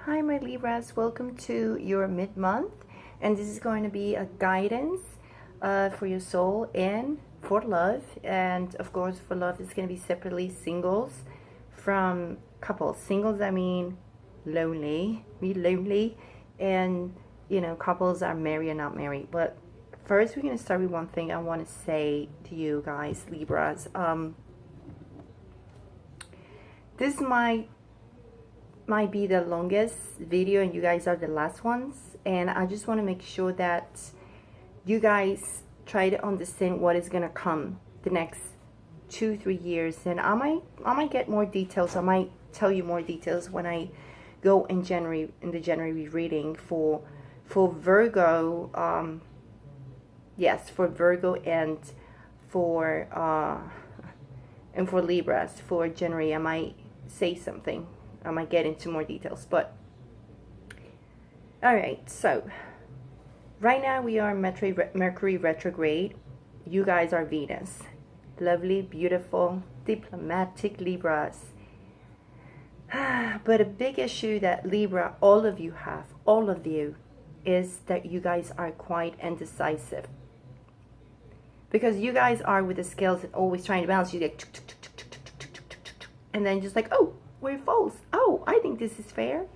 Hi my Libras, welcome to your mid-month, and this is going to be a guidance for your soul and for love. And of course for love it's going to be separately singles from couples. Singles, I mean lonely, and you know, couples are married and not married. But first we're going to start with one thing I want to say to you guys, Libras. This might be the longest video and you guys are the last ones, and I just want to make sure that you guys try to understand what is gonna come the next 2-3 years. And I might get more details. I might tell you more details when I go in January, in the January reading for Virgo. Yes, for Virgo and for Libras for January. I might say something. I might get into more details, but all right. So right now we are Mercury retrograde. You guys are Venus. Lovely, beautiful, diplomatic Libras. But a big issue that Libra, all of you have, all of you, is that you guys are quite indecisive. Because you guys are with the scales and always trying to balance. You like, and then just like, oh, where it falls. Oh, I think this is fair.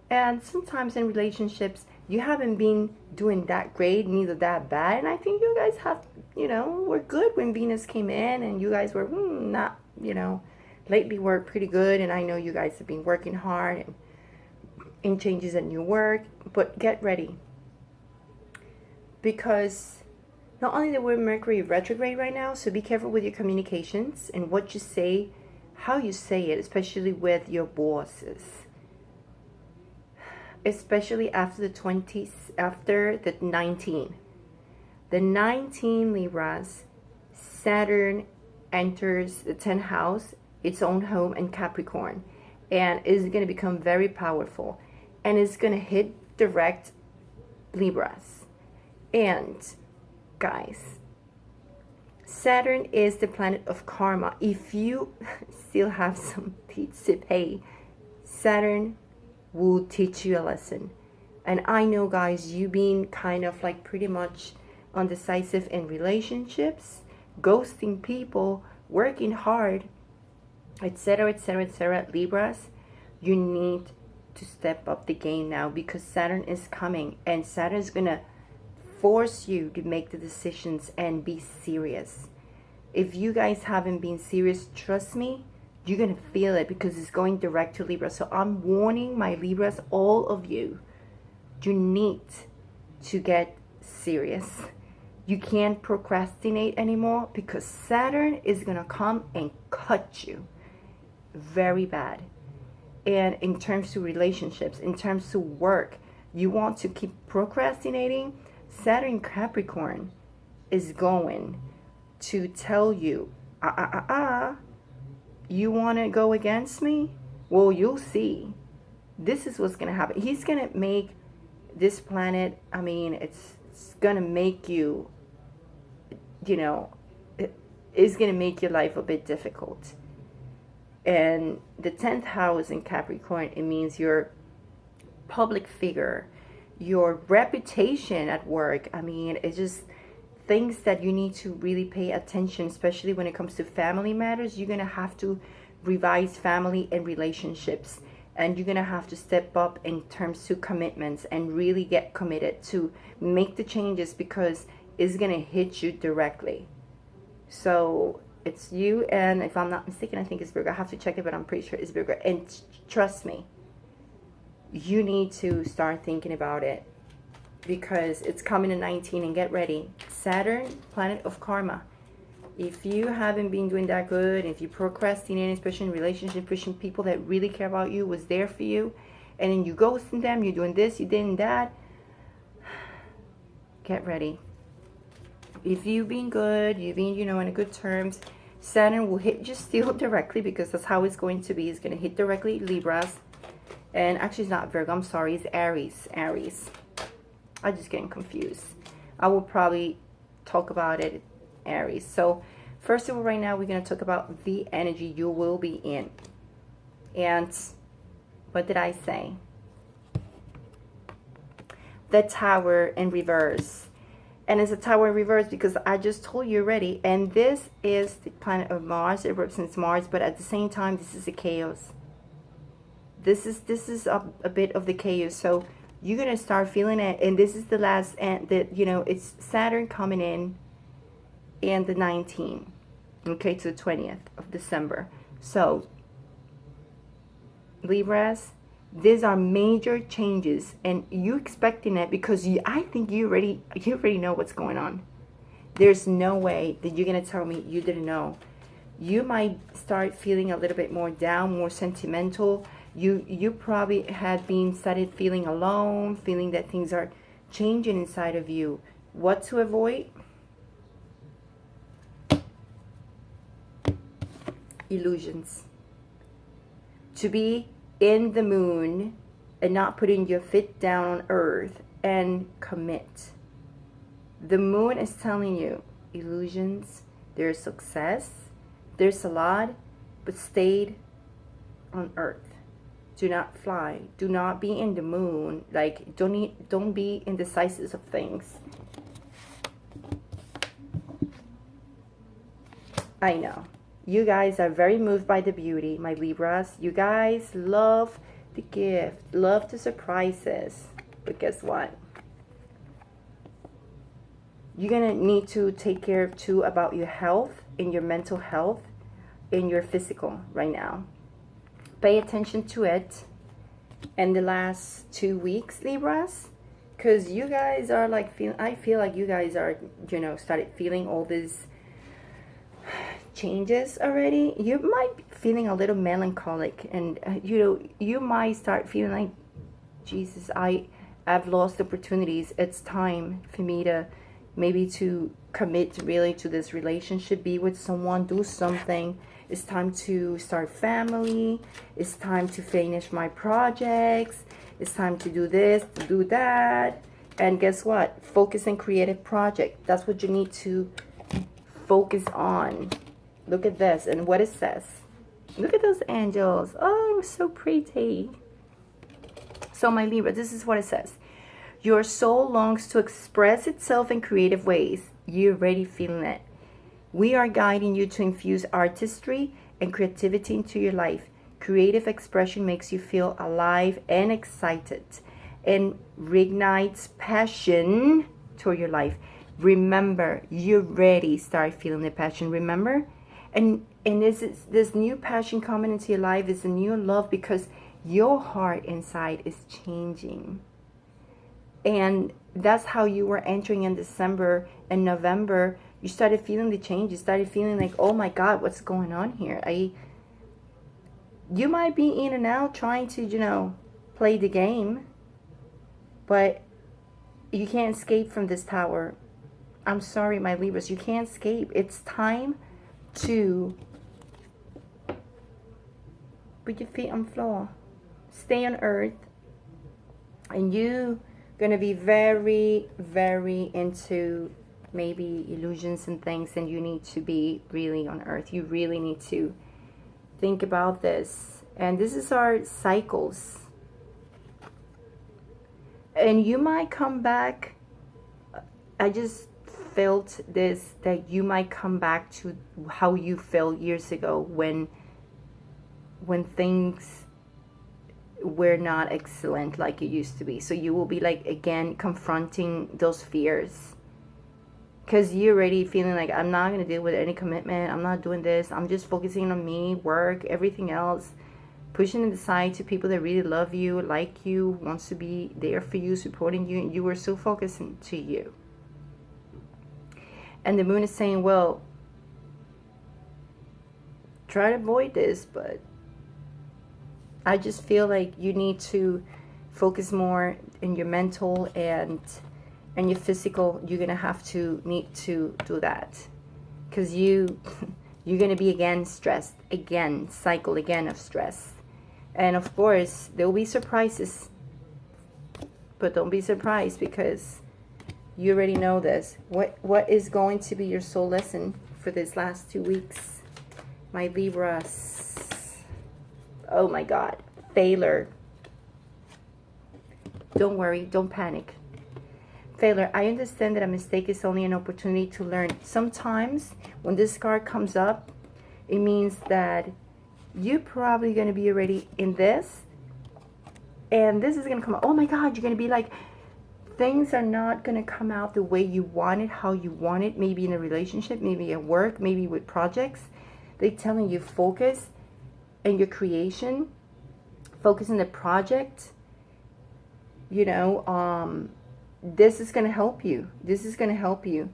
And sometimes in relationships, you haven't been doing that great, neither that bad. And I think you guys have, you know, were good when Venus came in, and you guys were not, you know, lately worked pretty good. And I know you guys have been working hard and in changes in your work. But get ready. Because not only that we're Mercury retrograde right now, so be careful with your communications and what you say, how you say it, especially with your bosses, especially after the 20s, after the 19 Libras. Saturn enters the 10th house, its own home in Capricorn, and is going to become very powerful, and it's going to hit direct Libras. And guys, Saturn is the planet of karma. If you still have some debts to pay, Saturn will teach you a lesson. And I know, guys, you being kind of like pretty much undecisive in relationships, ghosting people, working hard, etc., etc., etc. Libras, you need to step up the game now, because Saturn is coming, and Saturn is gonna force you to make the decisions and be serious. If you guys haven't been serious, trust me, you're gonna feel it, because it's going direct to Libra. So I'm warning my Libras, all of you, you need to get serious. You can't procrastinate anymore, because Saturn is gonna come and cut you very bad. And in terms of relationships, in terms of work, you want to keep procrastinating, Saturn Capricorn is going to tell you, you want to go against me? Well, you'll see. This is what's going to happen. He's going to make this planet, I mean, it's going to make you, you know, it's going to make your life a bit difficult. And the 10th house in Capricorn, it means your public figure, your reputation at work. I mean, it's just things that you need to really pay attention, especially when it comes to family matters. You're going to have to revise family and relationships, and you're going to have to step up in terms of commitments and really get committed to make the changes, because it's going to hit you directly. So it's you, and if I'm not mistaken, I think it's Virgo. I have to check it, but I'm pretty sure it's Virgo. And trust me, you need to start thinking about it, because it's coming in 19. And get ready. Saturn, planet of karma. If you haven't been doing that good, if you procrastinate, especially in relationships, pushing people that really care about you, was there for you, and then you ghosting them, you're doing this, you did that, get ready. If you've been good, you've been, you know, in good terms, Saturn will hit you still directly, because that's how it's going to be. It's going to hit directly Libras. And actually it's not Virgo, I'm sorry, it's Aries. I'm just getting confused. I will probably talk about it, Aries. So first of all, right now we're going to talk about the energy you will be in. And what did I say? the Tower in reverse. And it's a Tower in reverse because I just told you already. And this is the planet of Mars. It represents Mars, but at the same time, this is a chaos. This is a bit of the chaos. So you're gonna start feeling it. And this is the last, and it's Saturn coming in and the 19th, okay, to the 20th of December. So Libras, these are major changes, and you expecting it because I think you already know what's going on. There's no way that you're gonna tell me you didn't know. You might start feeling a little bit more down, more sentimental. You probably started feeling alone, feeling that things are changing inside of you. What to avoid? Illusions. To be in the moon and not putting your feet down on earth and commit. The moon is telling you illusions, there's success, there's a lot, but stay on earth. Do not fly. Do not be in the moon. Like, don't be indecisive of things. I know. You guys are very moved by the beauty, my Libras. You guys love the gift, love the surprises. But guess what? You're going to need to take care too about your health, and your mental health, and your physical right now. Pay attention to it in the last 2 weeks, Libras. Because you guys are like, I feel like you guys are, started feeling all this changes already. You might be feeling a little melancholic, and you might start feeling like, Jesus, I've lost opportunities. It's time for me to maybe to commit really to this relationship, be with someone, do something. It's time to start family. It's time to finish my projects. It's time to do this, to do that. And guess what? Focus on creative project. That's what you need to focus on. Look at this and what it says. Look at those angels. Oh, so pretty. So my Libra, this is what it says. Your soul longs to express itself in creative ways. You're already feeling it. We are guiding you to infuse artistry and creativity into your life. Creative expression makes you feel alive and excited and reignites passion toward your life. Remember, you already start feeling the passion. Remember? And this new passion coming into your life is a new love because your heart inside is changing. And that's how you were entering in December and November. You started feeling the change. You started feeling like, oh my God, what's going on here? You might be in and out trying to, play the game. But you can't escape from this tower. I'm sorry, my Libras. You can't escape. It's time to put your feet on the floor. Stay on earth. And you going to be very, very into maybe illusions and things, and you need to be really on earth. You really need to think about this. And this is our cycles. And you might come back. I just felt this, that you might come back to how you felt years ago when things were not excellent like it used to be. So you will be like, again, confronting those fears. Because you're already feeling like, I'm not going to deal with any commitment. I'm not doing this. I'm just focusing on me, work, everything else. Pushing it aside to people that really love you, like you, wants to be there for you, supporting you. And you were so focused to you. And the moon is saying, well, try to avoid this, but I just feel like you need to focus more in your mental and your physical. You're going to need to do that. Because you're going to be again stressed. Again, cycle again of stress. And of course, there will be surprises. But don't be surprised because you already know this. What is going to be your soul lesson for this last 2 weeks? My Libras. Oh my God. Failure. Don't worry. Don't panic. Failure, I understand that a mistake is only an opportunity to learn. Sometimes when this card comes up, it means that you're probably going to be already in this, and this is going to come out. Oh my God, you're going to be like, things are not going to come out the way you want it, how you want it, maybe in a relationship, maybe at work, maybe with projects. They're telling you focus in your creation, focus in the project. You know, this is going to help you. This is going to help you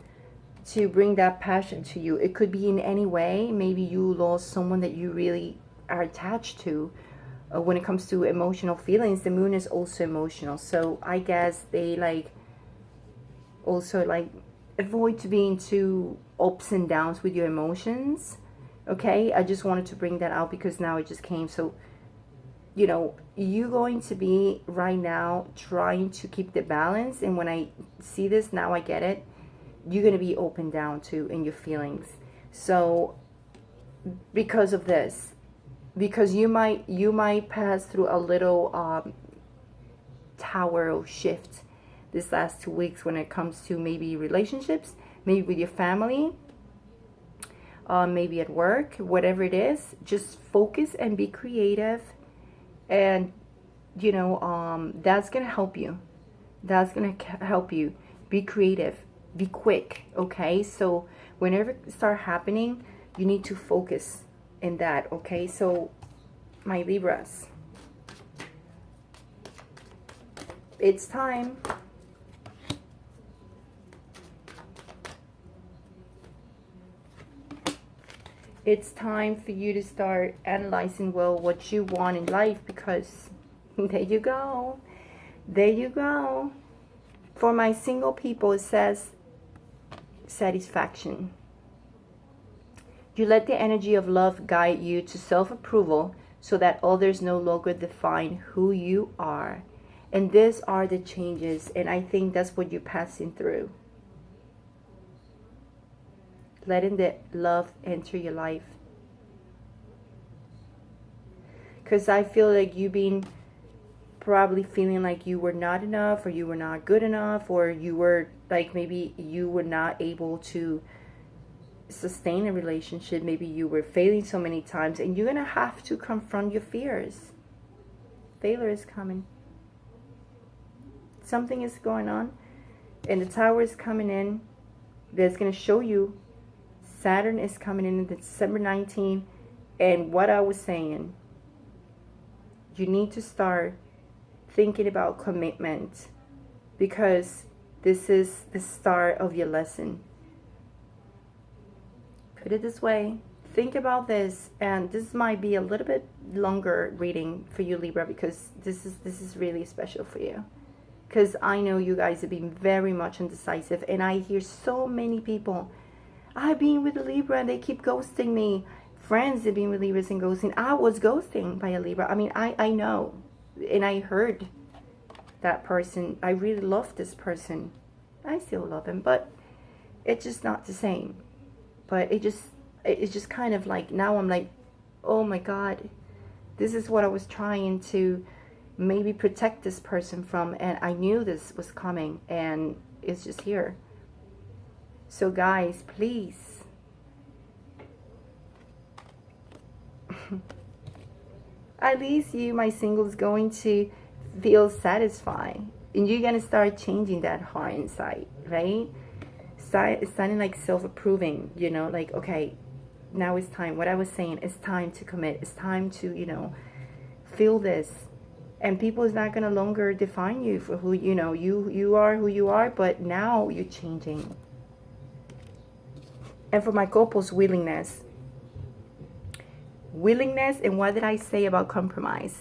to bring that passion to you. It could be in any way. Maybe you lost someone that you really are attached to. When it comes to emotional feelings, the moon is also emotional. So I guess they like also like avoid to being too ups and downs with your emotions. Okay, I just wanted to bring that out because now it just came. So, you know, you're going to be right now trying to keep the balance. And when I see this, now I get it. You're going to be up and down too in your feelings. So because of this, because you might pass through a little tower shift this last 2 weeks when it comes to maybe relationships, maybe with your family, maybe at work, whatever it is. Just focus and be creative, and you know, that's gonna help you. That's gonna help you be creative, be quick. Okay, so whenever it start happening, you need to focus in that. Okay, so my Libras, it's time. It's time for you to start analyzing well what you want in life, because there you go. There you go. For my single people, it says satisfaction. You let the energy of love guide you to self-approval so that others no longer define who you are. And these are the changes, and I think that's what you're passing through. Letting the love enter your life. Because I feel like you've been probably feeling like you were not enough, or you were not good enough, or you were like, maybe you were not able to sustain a relationship. Maybe you were failing so many times, and you're gonna have to confront your fears. Failure is coming. Something is going on, and the tower is coming in. That's gonna show you Saturn is coming in December 19th. And what I was saying, you need to start thinking about commitment, because this is the start of your lesson. Put it this way, think about this, and this might be a little bit longer reading for you, Libra, because this is really special for you. Because I know you guys have been very much indecisive, and I hear so many people, I've been with a Libra and they keep ghosting me. Friends have been with Libras and ghosting. I was ghosting by a Libra. I mean, I know, and I heard that person. I really love this person. I still love him, but it's just not the same. But it's just kind of like, now I'm like, oh my God, this is what I was trying to maybe protect this person from, and I knew this was coming, and it's just here. So guys, please, at least you, my single, is going to feel satisfied, and you're going to start changing that heart inside, right? Starting like self-approving, you know, like, okay, now it's time. What I was saying, it's time to commit. It's time to, you know, feel this. And people is not going to longer define you for who, you know, you are who you are, but now you're changing. And for my couples, willingness. Willingness, and what did I say about compromise?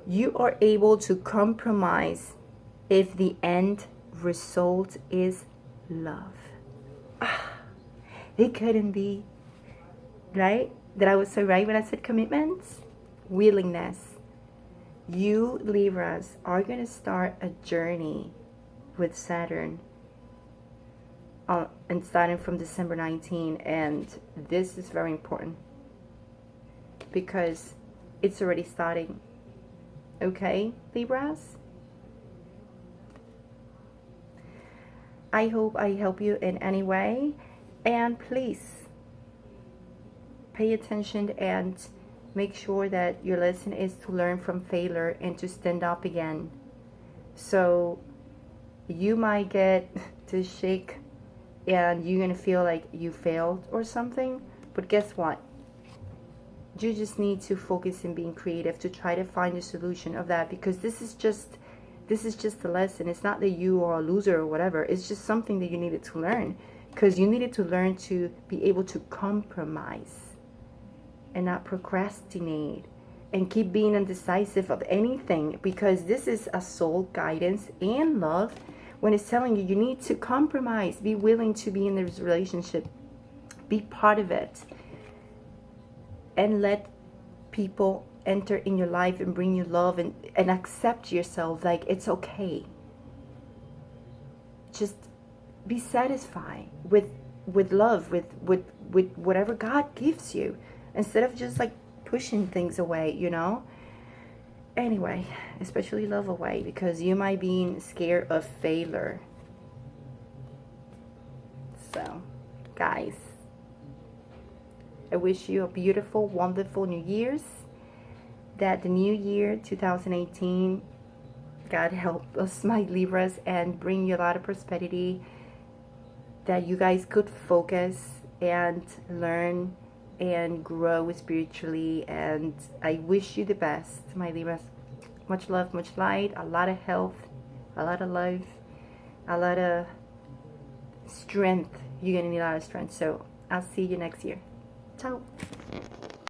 You are able to compromise if the end result is love. It couldn't be, right? That I was so right when I said commitments? Willingness. You Libras are going to start a journey with Saturn, and starting from December 19, and this is very important because it's already starting. Okay, Libras? I hope I help you in any way. And please pay attention and make sure that your lesson is to learn from failure and to stand up again. So you might get to shake and you're gonna feel like you failed or something, but guess what? You just need to focus in being creative to try to find a solution of that, because this is just a lesson. It's not that you are a loser or whatever. It's just something that you needed to learn, because you needed to learn to be able to compromise and not procrastinate and keep being indecisive of anything, because this is a soul guidance and love when it's telling you need to compromise, be willing to be in this relationship, be part of it, and let people enter in your life and bring you love, and accept yourself. Like, it's okay. Just be satisfied with love, with whatever God gives you, instead of just like pushing things away, you know. Anyway, especially love away, because you might be scared of failure. So, guys, I wish you a beautiful, wonderful New Year's. That the new year, 2018, God help us, my Libras, and bring you a lot of prosperity, that you guys could focus and learn and grow spiritually. And I wish you the best, my Libras. Much love, much light, a lot of health, a lot of love, a lot of strength. You're gonna need a lot of strength. So I'll see you next year. Ciao.